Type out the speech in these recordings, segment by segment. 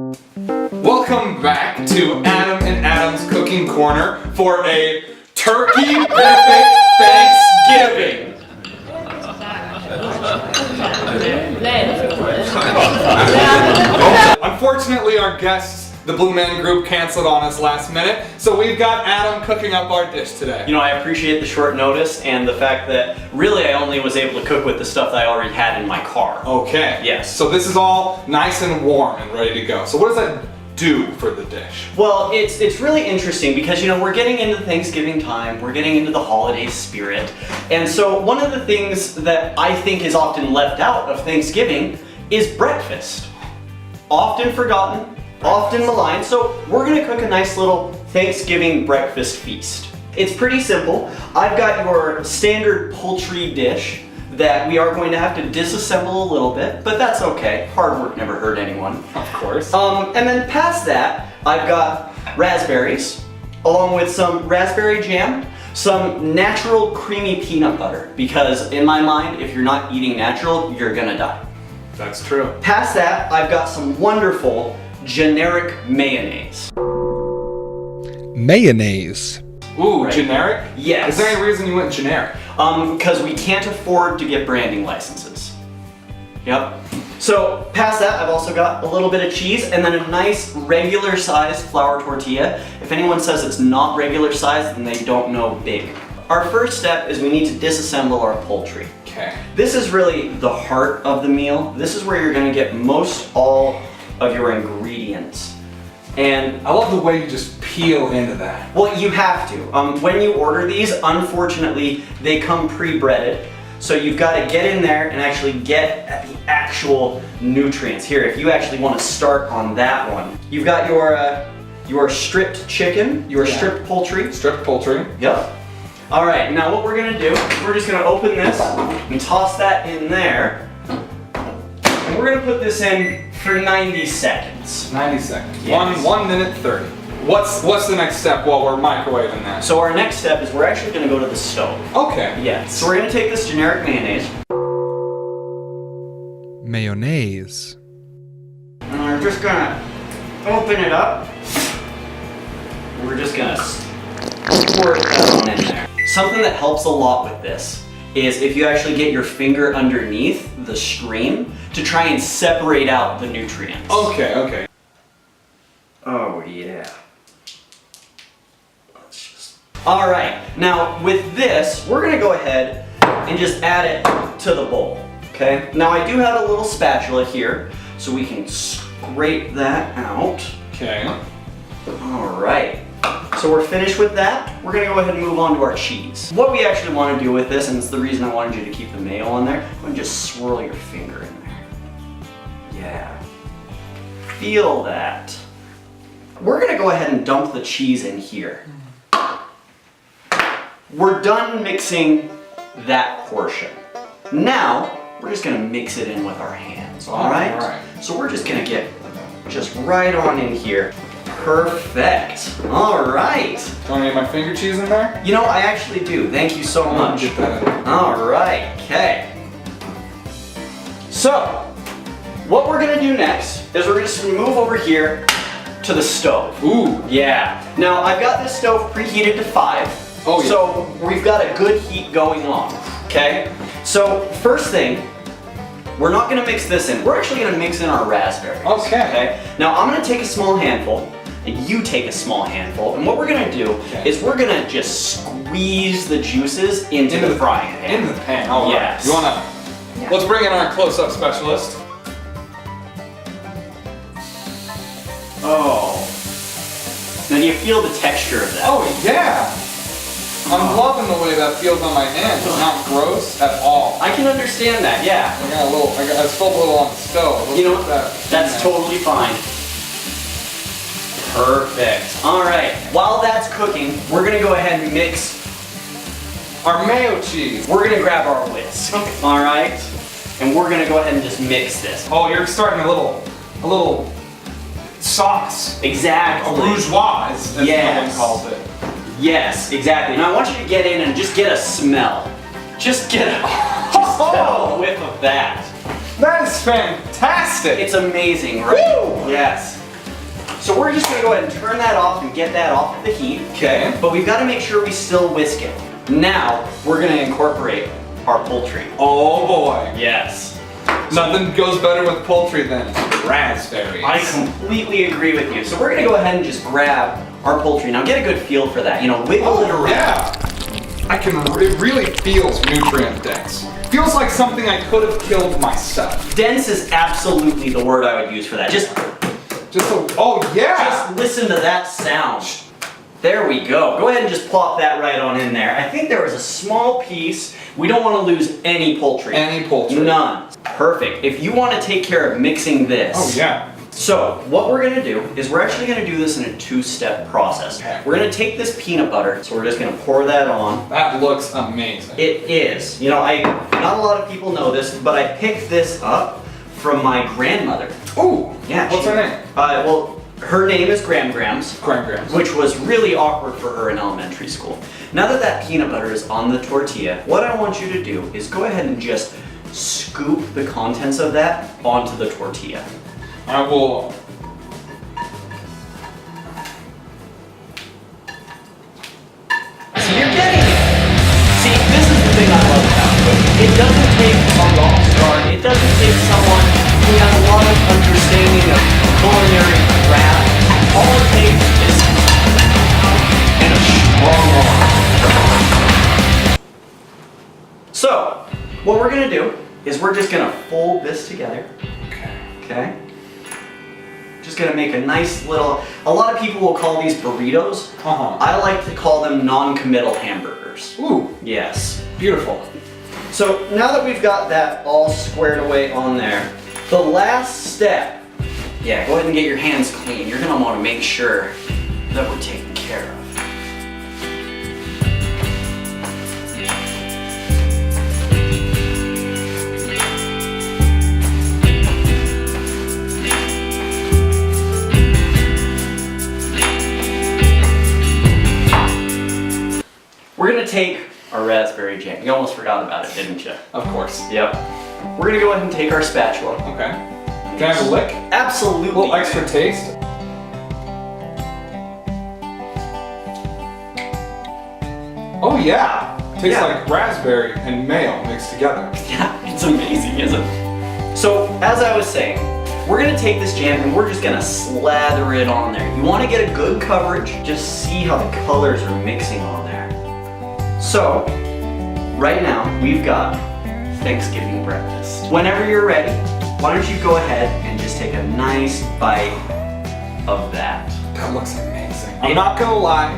Welcome back to Adam and Adam's Cooking Corner for a Turkey-rific Thanksgiving. Unfortunately, our guests, the Blue Man Group, canceled on us last minute, so we've got Adam cooking up our dish today. You know, I appreciate the short notice and the fact that really I only was able to cook with the stuff that I already had in my car. Okay. Yes. So this is all nice and warm and ready to go. So what does that do for the dish? Well, it's really interesting because, you know, we're getting into Thanksgiving time, we're getting into the holiday spirit, and so one of the things that I think is often left out of Thanksgiving is breakfast. Often forgotten, often maligned, so we're gonna cook a nice little Thanksgiving breakfast feast. It's pretty simple. I've got your standard poultry dish that we are going to have to disassemble a little bit, but that's okay. Hard work never hurt anyone. Of course. And then past that, I've got raspberries, along with some raspberry jam, some natural creamy peanut butter, because in my mind, if you're not eating natural, you're gonna die. That's true. Past that, I've got some wonderful generic mayonnaise. Mayonnaise. Ooh, Right. generic? Yes. Is there any reason you went generic? Because we can't afford to get branding licenses. Yep. So past that, I've also got a little bit of cheese and then a nice regular sized flour tortilla. If anyone says it's not regular size, then they don't know big. Our first step is we need to disassemble our poultry. Okay. This is really the heart of the meal. This is where you're gonna get most all of your ingredients. And I love the way you just peel into that. well, you have to. When you order these, unfortunately, they come pre-breaded. So you've got to get in there and actually get at the actual nutrients. Here, if you actually want to start on that one. You've got your stripped chicken, your stripped poultry. Stripped poultry. Yep. All right, now what we're gonna do, we're just gonna open this and toss that in there. And we're gonna put this in for 90 seconds. 90 seconds. Yes. 1 minute 30. What's the next step while we're microwaving that? So our next step is we're actually gonna go to the stove. Okay. Yeah, so we're gonna take this generic mayonnaise. Mayonnaise. And we're just gonna open it up. And we're just gonna squirt that on in there. Something that helps a lot with this is if you actually get your finger underneath the stream to try and separate out the nutrients. Okay, okay. Oh yeah. All right, now with this, we're gonna go ahead and just add it to the bowl, okay? Now I do have a little spatula here, so we can scrape that out. Okay. All right, so we're finished with that. We're gonna go ahead and move on to our cheese. What we actually wanna do with this, and it's the reason I wanted you to keep the mayo on there, I'm gonna just swirl your finger in there. Yeah, feel that. We're gonna go ahead and dump the cheese in here. We're done mixing that portion. Now, we're just gonna mix it in with our hands, all right? All right. So we're just gonna get just right on in here. Perfect. All right. Do you want me to get my finger cheese in there? You know, I actually do. Thank you so much. Get that in there. All right, okay. So, what we're gonna do next is we're just gonna move over here to the stove. Ooh. Yeah. Now, I've got this stove preheated to 5. Oh, yeah. So, we've got a good heat going on, okay? So, first thing, we're not gonna mix this in. We're actually gonna mix in our raspberries. Okay. Now, I'm gonna take a small handful, and you take a small handful, and what we're gonna do is we're gonna just squeeze the juices into the frying pan. In the pan, all right. Yes. You wanna, let's bring in our close-up specialist. Oh. Now, do you feel the texture of that? Oh, yeah. I'm loving the way that feels on my hands. It's not gross at all. I can understand that, yeah. I spilled a little on the stove. Let's You know, put that that's in there. totally fine. Perfect. All right, while that's cooking, we're gonna go ahead and mix. Our mayo cheese. We're gonna grab our whisk, all right? And we're gonna go ahead and just mix this. Oh, you're starting a little sauce. Exactly. A bourgeois, as Yes. someone calls it. Yes, exactly. Now I want you to get in and just get a smell. Just get a whiff of that. That is fantastic. It's amazing, right? Woo! Yes. So we're just gonna go ahead and turn that off and get that off of the heat. Okay. But we've got to make sure we still whisk it. Now we're gonna incorporate our poultry. Oh boy. Yes. Nothing goes better with poultry than raspberries. I completely agree with you. So we're gonna go ahead and just grab our poultry. Now get a good feel for that. You know, wiggle it around. Yeah. It really feels nutrient dense. Feels like something I could have killed myself. Dense is absolutely the word I would use for that. Oh yeah. Just listen to that sound. There we go. Go ahead and just plop that right on in there. I think there was a small piece. We don't want to lose any poultry. Any poultry. None. Perfect. If you want to take care of mixing this. Oh yeah. So what we're gonna do is we're actually gonna do this in a 2-step process. Okay. We're gonna take this peanut butter, so we're just gonna pour that on. That looks amazing. It is. You know, not a lot of people know this, but I picked this up from my grandmother. Ooh. Yeah. What's her name? Well, her name is Grams. Grams. Which was really awkward for her in elementary school. Now that that peanut butter is on the tortilla, what I want you to do is go ahead and just scoop the contents of that onto the tortilla. I will. So you're getting it. See, this is the thing I love about cooking. It doesn't take a rock star. It doesn't take someone who has a lot of understanding of culinary craft. All it takes is and a strong arm. So, what we're gonna do is we're just gonna fold this together. Okay? Just gonna make a nice little, a lot of people will call these burritos. I like to call them non-committal hamburgers. Ooh. Yes. Beautiful. So now that we've got that all squared away on there, the last step, yeah, go ahead and get your hands clean. You're gonna wanna make sure that we're taken care of. We're gonna take our raspberry jam. You almost forgot about it, didn't you? Of course. Yep. We're gonna go ahead and take our spatula. Okay. Can I have a lick? Absolutely. A little extra taste. Oh yeah. Tastes like raspberry and mayo mixed together. Yeah, it's amazing, isn't it? So, as I was saying, we're gonna take this jam and we're just gonna slather it on there. You wanna get a good coverage, just see how the colors are mixing on there. So, right now, we've got Thanksgiving breakfast. Whenever you're ready, why don't you go ahead and just take a nice bite of that. That looks amazing. I'm not gonna lie.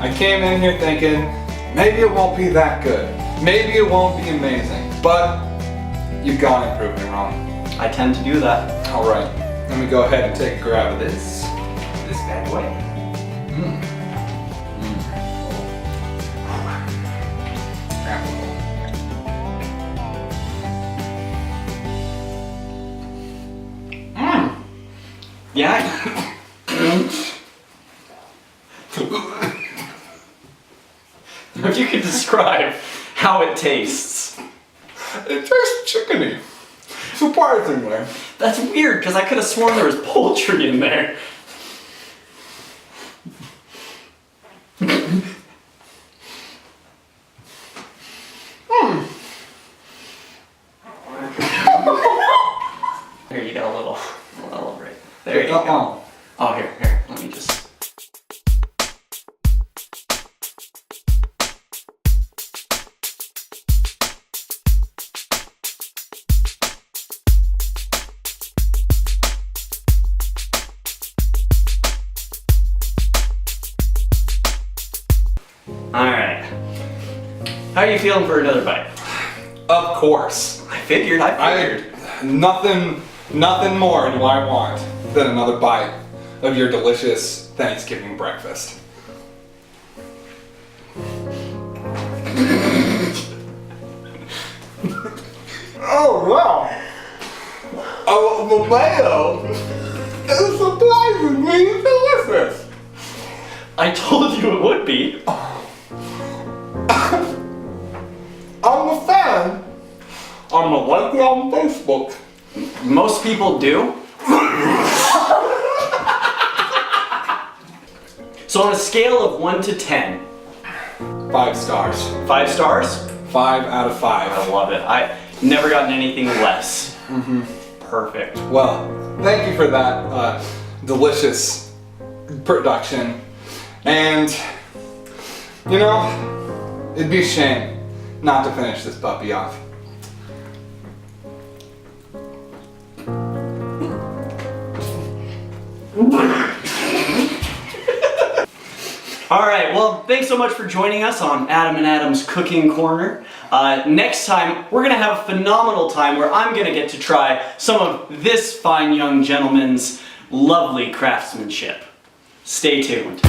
I came in here thinking, maybe it won't be that good. Maybe it won't be amazing. But you've gone and proved me wrong. I tend to do that. All right, let me go ahead and take a grab of this bad boy. Yeah. If you could describe how it tastes. It tastes chickeny. Surprisingly. That's weird, because I could have sworn there was poultry in there. Here, you got a little right there. You go. Oh, here, let me just. Alright. How are you feeling for another bite? Of course. I figured. Nothing more do I want than another bite of your delicious Thanksgiving breakfast. Oh wow! Oh, the mayo is surprisingly delicious. I told you it would be. I'm a fan. I'm gonna like you on Facebook. Most people do. So on a scale of 1 to 10. 5 stars. 5 stars? 5 out of 5. I love it. I never gotten anything less. Perfect. Well, thank you for that delicious production. And, you know, it'd be a shame not to finish this puppy off. All right, well, thanks so much for joining us on Adam and Adam's Cooking Corner. Next time, we're gonna have a phenomenal time where I'm gonna get to try some of this fine young gentleman's lovely craftsmanship. Stay tuned.